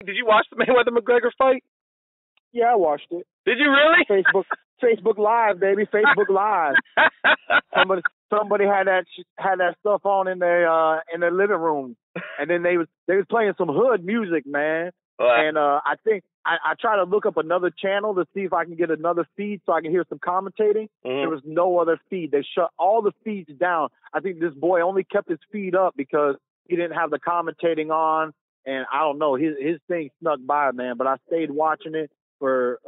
Did you watch the Mayweather-McGregor fight? Yeah, I watched it. Did you really? Facebook Live, baby. Facebook Live. Somebody had that stuff on in their living room, and then they was playing some hood music, man. And I think I try to look up another channel to see if I can get another feed so I can hear some commentating. There was no other feed. They shut all the feeds down. I think this boy only kept his feed up because he didn't have the commentating on, and I don't know, his thing snuck by, man. But I stayed watching it for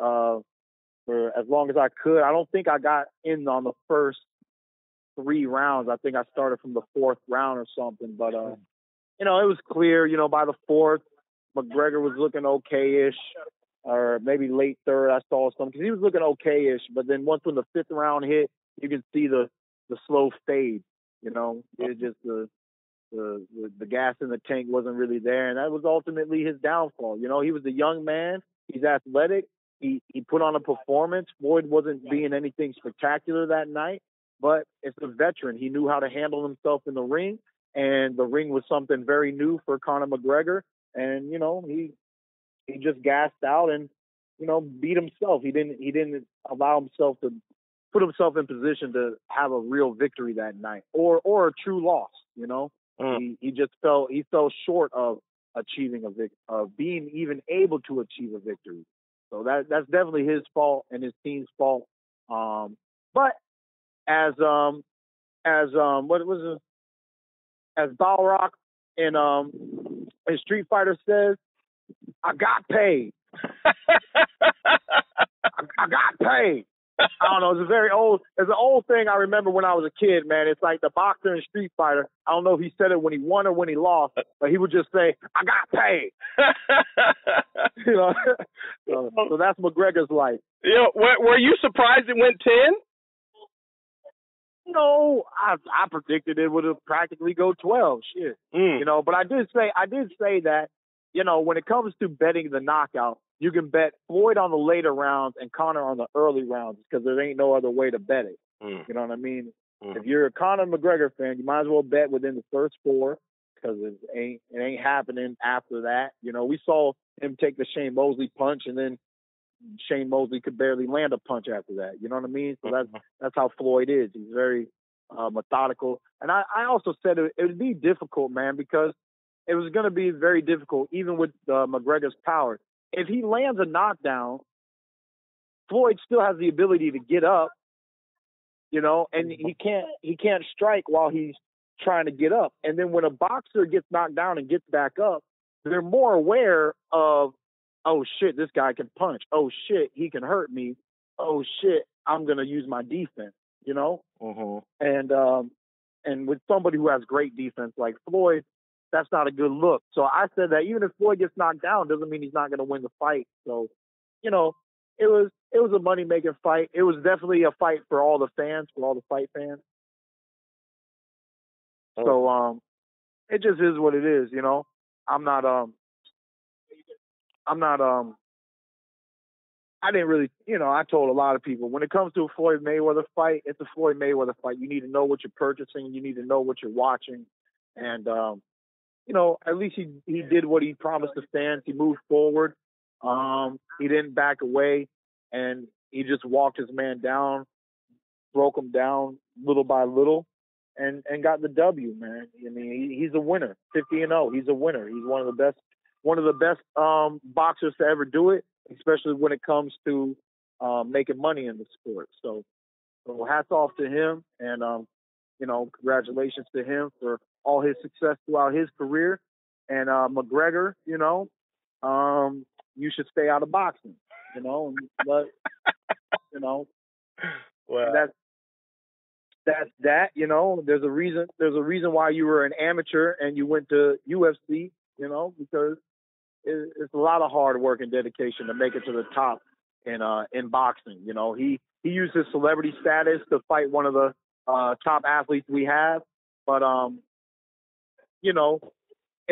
as long as I could. I don't think I got in on the first 3 rounds. I think I started from the 4th round or something. But it was clear. By the 4th, McGregor was looking okay-ish, or maybe late 3rd. I saw some because he was looking okay-ish. But then once when the 5th round hit, you can see the slow fade. It just the gas in the tank wasn't really there, and that was ultimately his downfall. He was a young man. He's athletic. He put on a performance. Floyd wasn't being anything spectacular that night, but it's a veteran. He knew how to handle himself in the ring, and the ring was something very new for Conor McGregor. And he just gassed out and beat himself. He didn't allow himself to put himself in position to have a real victory that night, or a true loss. He just fell short of achieving of being even able to achieve a victory. So that's definitely his fault and his team's fault. But as what was it? As Balrock in Street Fighter says, I got paid. I got paid. I don't know. It's an old thing I remember when I was a kid, man. It's like the boxer in Street Fighter. I don't know if he said it when he won or when he lost, but he would just say, I got paid. So that's McGregor's life. Were you surprised it went 10? No, I predicted it would have practically go 12. Shit. But I did say that, when it comes to betting the knockout, you can bet Floyd on the later rounds and Conor on the early rounds because there ain't no other way to bet it. You know what I mean? If you're a Conor McGregor fan, you might as well bet within the first 4 because it ain't happening after that. We saw him take the Shane Mosley punch, and then Shane Mosley could barely land a punch after that. You know what I mean? So that's how Floyd is. He's very methodical. And I also said it would be difficult, man, because it was going to be very difficult, even with McGregor's power. If he lands a knockdown, Floyd still has the ability to get up, and he can't strike while he's trying to get up. And then when a boxer gets knocked down and gets back up, they're more aware of, oh shit, this guy can punch. Oh shit, he can hurt me. Oh shit, I'm gonna use my defense. And with somebody who has great defense like Floyd, that's not a good look. So I said that even if Floyd gets knocked down, doesn't mean he's not going to win the fight. So, it was a money-making fight. It was definitely a fight for all the fans, for all the fight fans. So, it just is what it is, I didn't really, I told a lot of people, when it comes to a Floyd Mayweather fight, it's a Floyd Mayweather fight. You need to know what you're purchasing. You need to know what you're watching. And, at least he did what he promised the fans. He moved forward. He didn't back away, and he just walked his man down, broke him down little by little, and got the W, man. I mean, he's a winner, 50-0. He's a winner. He's one of the best boxers to ever do it, especially when it comes to making money in the sport. So hats off to him, and congratulations to him for all his success throughout his career. And McGregor, you should stay out of boxing, but well, that's that. There's a reason why you were an amateur and you went to UFC, because it's a lot of hard work and dedication to make it to the top in boxing. He used his celebrity status to fight one of the top athletes we have, but in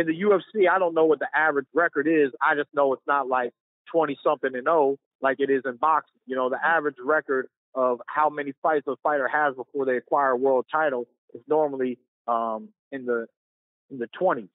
the UFC, I don't know what the average record is. I just know it's not like 20-something-0 like it is in boxing. The average record of how many fights a fighter has before they acquire a world title is normally in the 20s.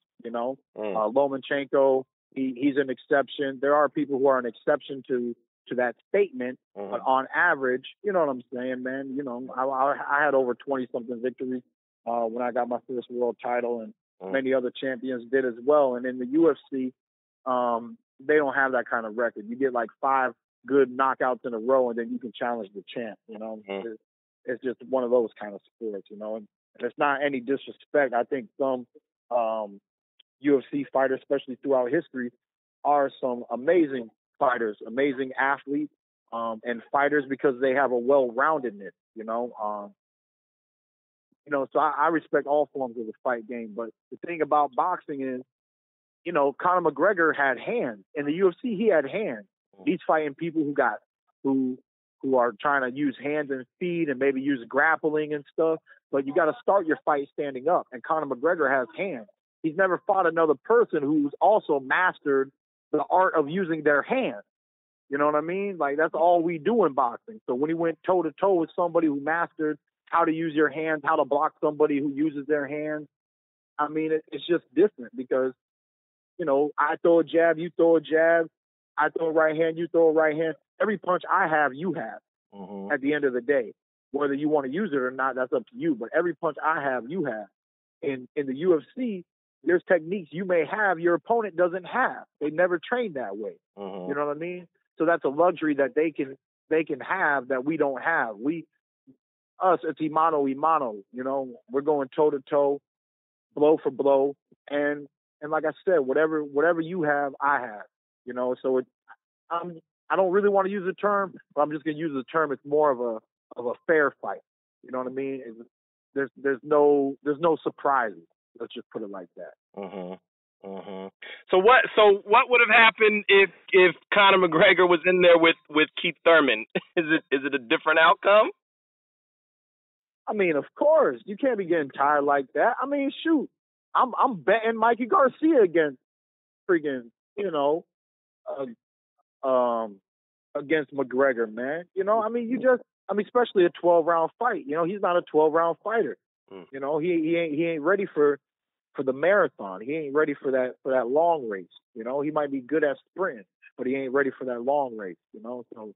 Lomachenko he's an exception. There are people who are an exception to that statement, but on average, you know what I'm saying, man. You know, I had over 20-something victories when I got my first world title, and many other champions did as well. And in the UFC, they don't have that kind of record. You get like 5 good knockouts in a row, and then you can challenge the champ. You know, it's just one of those kind of sports. You know, and it's not any disrespect. I think some UFC fighters, especially throughout history, are some amazing fighters, amazing athletes, and fighters because they have a well-roundedness. You know, so I respect all forms of the fight game. But the thing about boxing is, you know, Conor McGregor had hands. In the UFC, he had hands. He's fighting people who are trying to use hands and feet and maybe use grappling and stuff. But you got to start your fight standing up. And Conor McGregor has hands. He's never fought another person who's also mastered the art of using their hands. You know what I mean? Like, that's all we do in boxing. So when he went toe-to-toe with somebody who mastered how to use your hands, how to block somebody who uses their hands, I mean, it's just different because, you know, I throw a jab, you throw a jab, I throw a right hand, you throw a right hand. Every punch I have, you have at the end of the day. Whether you want to use it or not, that's up to you. But every punch I have, you have. In the UFC, there's techniques you may have your opponent doesn't have. They never trained that way. You know what I mean? So that's a luxury that they can have that we don't have. It's mano a mano. You know, we're going toe to toe, blow for blow, and like I said, whatever you have, I have. You know, so I don't really want to use the term, but I'm just gonna use the term. It's more of a fair fight. You know what I mean? There's no surprises. Let's just put it like that. So what would have happened if Conor McGregor was in there with Keith Thurman? Is it a different outcome? I mean, of course, you can't be getting tired like that. I mean, shoot, I'm betting Mikey Garcia against freaking, you know, against McGregor, man. You know, I mean, especially a 12-round fight. You know, he's not a 12-round fighter. You know, he ain't ready for the marathon. He ain't ready for that long race. You know, he might be good at sprinting, but he ain't ready for that long race. You know, so